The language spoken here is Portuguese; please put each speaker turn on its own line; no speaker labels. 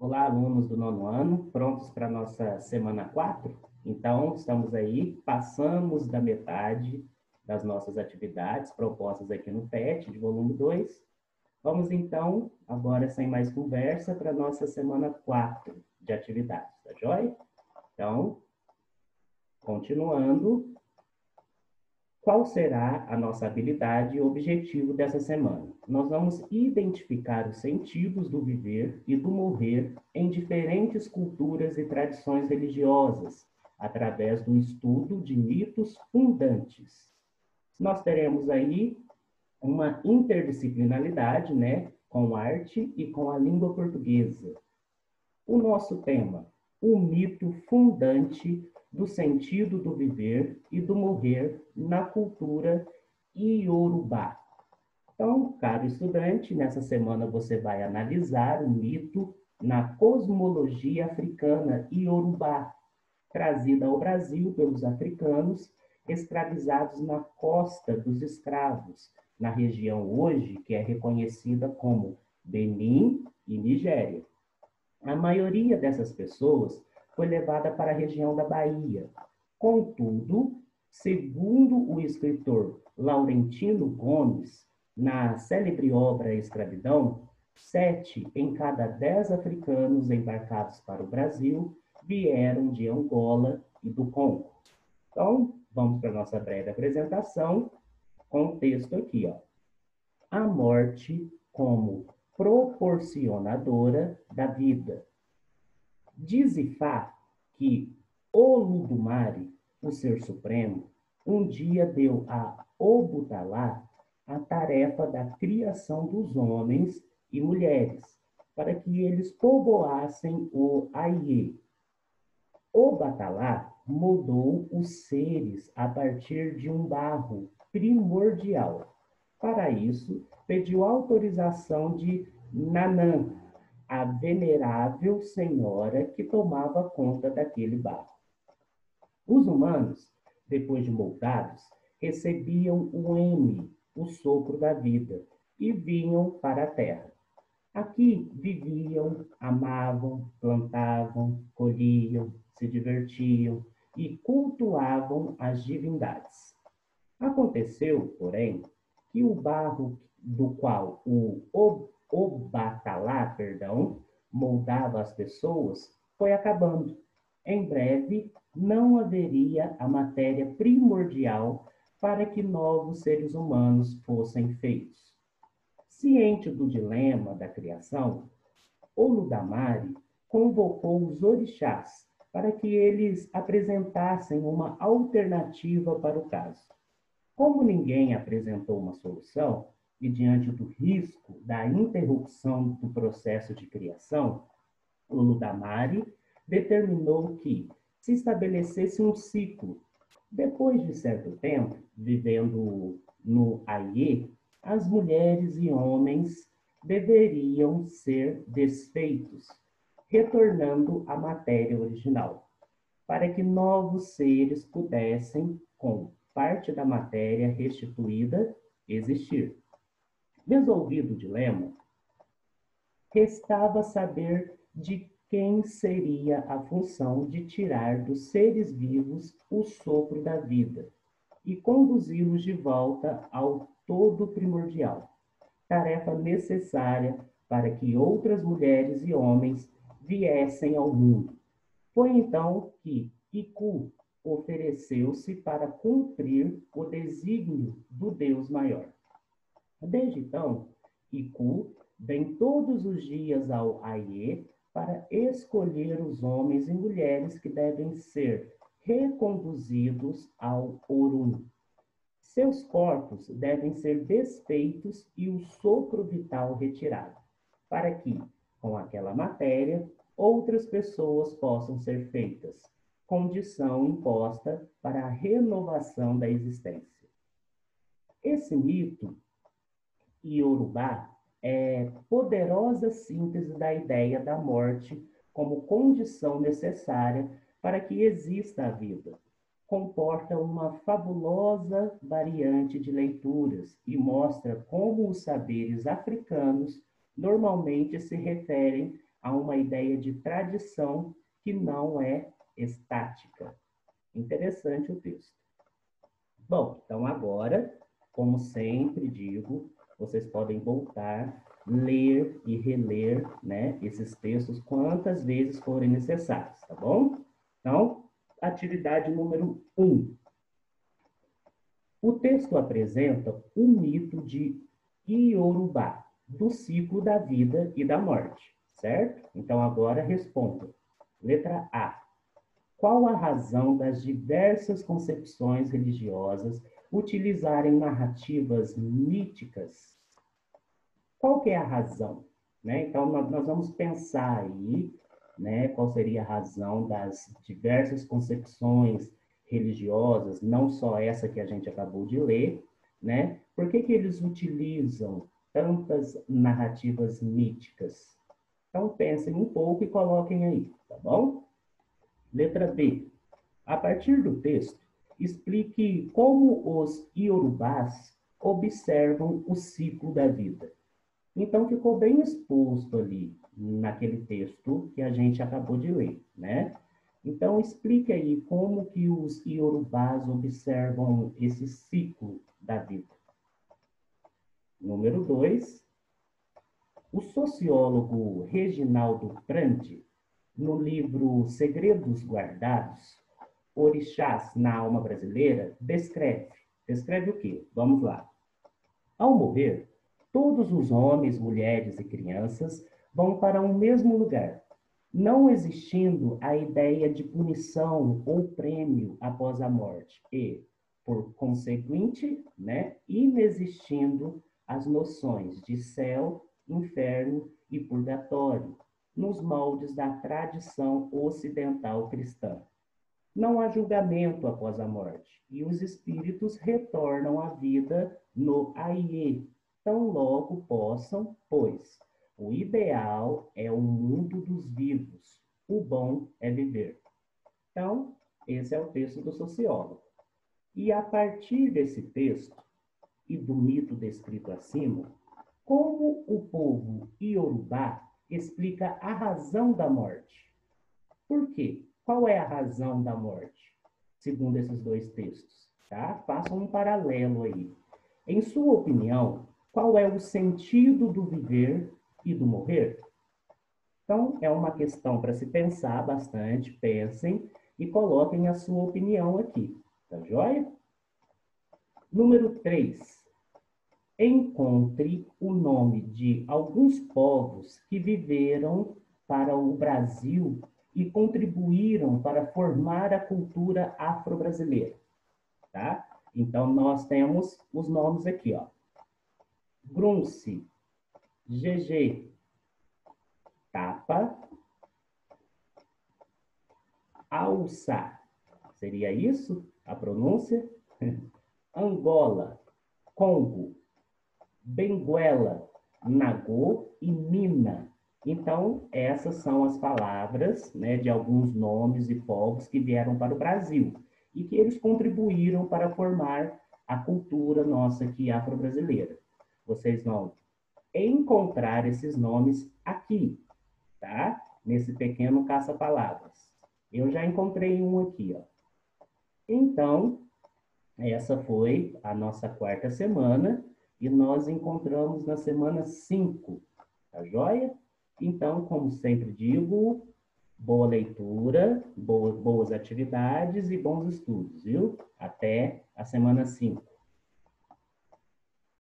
Olá, alunos do nono ano, prontos para a nossa semana 4? Então, estamos aí, passamos da metade das nossas atividades propostas aqui no PET, de volume 2. Vamos, então, agora, sem mais conversa, para a nossa semana 4 de atividades, tá joia? Então, continuando, qual será a nossa habilidade e objetivo dessa semana? Nós vamos identificar os sentidos do viver e do morrer em diferentes culturas e tradições religiosas, através do estudo de mitos fundantes. Nós teremos aí uma interdisciplinaridade, né, com arte e com a língua portuguesa. O nosso tema, o mito fundante do sentido do viver e do morrer na cultura iorubá. Então, caro estudante, nessa semana você vai analisar o mito na cosmologia africana iorubá, trazida ao Brasil pelos africanos escravizados na costa dos escravos, na região hoje que é reconhecida como Benin e Nigéria. A maioria dessas pessoas foi levada para a região da Bahia. Contudo, segundo o escritor Laurentino Gomes, na célebre obra Escravidão, 7 em cada 10 africanos embarcados para o Brasil vieram de Angola e do Congo. Então, vamos para a nossa breve apresentação com o texto aqui, ó. A morte como proporcionadora da vida. Diz Ifá que Olodumare, o Ser Supremo, um dia deu a Obutalá a tarefa da criação dos homens e mulheres, para que eles povoassem o Aiê. Obatalá moldou os seres a partir de um barro primordial. Para isso, pediu autorização de Nanã, a venerável senhora que tomava conta daquele barro. Os humanos, depois de moldados, recebiam o M, o sopro da vida, e vinham para a terra. Aqui viviam, amavam, plantavam, colhiam, se divertiam e cultuavam as divindades. Aconteceu, porém, que o barro do qual o Obatalá, moldava as pessoas, foi acabando. Em breve, não haveria a matéria primordial para que novos seres humanos fossem feitos. Ciente do dilema da criação, Olodumare convocou os orixás para que eles apresentassem uma alternativa para o caso. Como ninguém apresentou uma solução, e diante do risco da interrupção do processo de criação, Olodumare determinou que se estabelecesse um ciclo. Depois de certo tempo, vivendo no Aiê, as mulheres e homens deveriam ser desfeitos, retornando à matéria original, para que novos seres pudessem, com parte da matéria restituída, existir. Resolvido o dilema, restava saber de quem seria a função de tirar dos seres vivos o sopro da vida e conduzi-los de volta ao todo primordial, tarefa necessária para que outras mulheres e homens viessem ao mundo. Foi então que Iku ofereceu-se para cumprir o desígnio do Deus maior. Desde então, Iku vem todos os dias ao Aiê para escolher os homens e mulheres que devem ser reconduzidos ao Orum. Seus corpos devem ser desfeitos e o sopro vital retirado, para que, com aquela matéria, outras pessoas possam ser feitas, condição imposta para a renovação da existência. Esse mito iorubá é poderosa síntese da ideia da morte como condição necessária para que exista a vida. Comporta uma fabulosa variante de leituras e mostra como os saberes africanos normalmente se referem a uma ideia de tradição que não é estática. Interessante o texto. Bom, então agora, como sempre digo, vocês podem voltar, ler e reler, né, esses textos quantas vezes forem necessários, tá bom? Então, atividade número 1. O texto apresenta o mito de Iorubá, do ciclo da vida e da morte, certo? Então agora responda. Letra A. Qual a razão das diversas concepções religiosas utilizarem narrativas míticas? Qual que é a razão? Né? Então, nós vamos pensar aí, né, qual seria a razão das diversas concepções religiosas, não só essa que a gente acabou de ler, né? Por que que eles utilizam tantas narrativas míticas? Então, pensem um pouco e coloquem aí, tá bom? Letra B. A partir do texto, explique como os iorubás observam o ciclo da vida. Então, ficou bem exposto ali, naquele texto que a gente acabou de ler, né? Então, explique aí como que os iorubás observam esse ciclo da vida. Número 2, o sociólogo Reginaldo Prandi, no livro Segredos Guardados, Orixás na Alma Brasileira, descreve o quê? Vamos lá. Ao morrer, todos os homens, mulheres e crianças vão para um mesmo lugar, não existindo a ideia de punição ou prêmio após a morte e, por conseguinte, né, inexistindo as noções de céu, inferno e purgatório, nos moldes da tradição ocidental cristã. Não há julgamento após a morte, e os espíritos retornam à vida no Aie, tão logo possam, pois o ideal é o mundo dos vivos, o bom é viver. Então, esse é o texto do sociólogo. E a partir desse texto e do mito descrito acima, como o povo iorubá explica a razão da morte? Por quê? Qual é a razão da morte? Segundo esses dois textos, tá? Façam um paralelo aí. Em sua opinião, qual é o sentido do viver e do morrer? Então, é uma questão para se pensar bastante, pensem e coloquem a sua opinião aqui, tá joia? Número 3. Encontre o nome de alguns povos que viveram para o Brasil e contribuíram para formar a cultura afro-brasileira, tá? Então, nós temos os nomes aqui, ó. Grunce, GG, Tapa, Alça. Seria isso a pronúncia? Angola, Congo, Benguela, Nagô e Mina. Então, essas são as palavras, né, de alguns nomes e povos que vieram para o Brasil e que eles contribuíram para formar a cultura nossa aqui afro-brasileira. Vocês vão encontrar esses nomes aqui, tá? Nesse pequeno caça-palavras. Eu já encontrei um aqui, ó. Então, essa foi a nossa quarta semana e nós encontramos na semana 5, tá joia? Então, como sempre digo, boa leitura, boas atividades e bons estudos, viu? Até a semana 5.